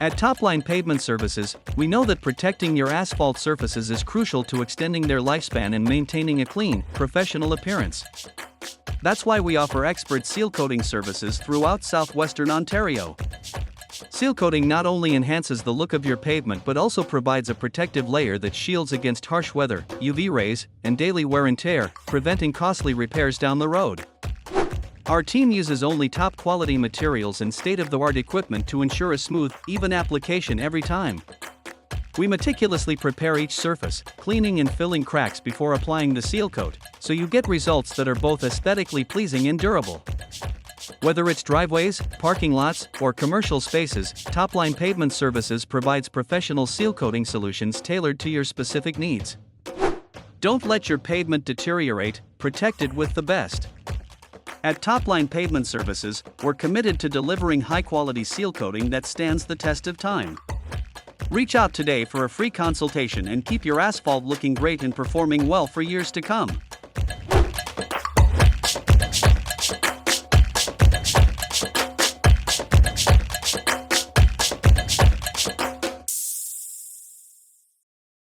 At Topline Pavement Services, we know that protecting your asphalt surfaces is crucial to extending their lifespan and maintaining a clean, professional appearance. That's why we offer expert seal coating services throughout Southwestern Ontario. Seal coating not only enhances the look of your pavement but also provides a protective layer that shields against harsh weather, UV rays, and daily wear and tear, preventing costly repairs down the road. Our team uses only top-quality materials and state-of-the-art equipment to ensure a smooth, even application every time. We meticulously prepare each surface, cleaning and filling cracks before applying the seal coat, so you get results that are both aesthetically pleasing and durable. Whether it's driveways, parking lots, or commercial spaces, Topline Pavement Services provides professional seal coating solutions tailored to your specific needs. Don't let your pavement deteriorate, protect it with the best. At Topline Pavement Services, we're committed to delivering high-quality seal coating that stands the test of time. Reach out today for a free consultation and keep your asphalt looking great and performing well for years to come.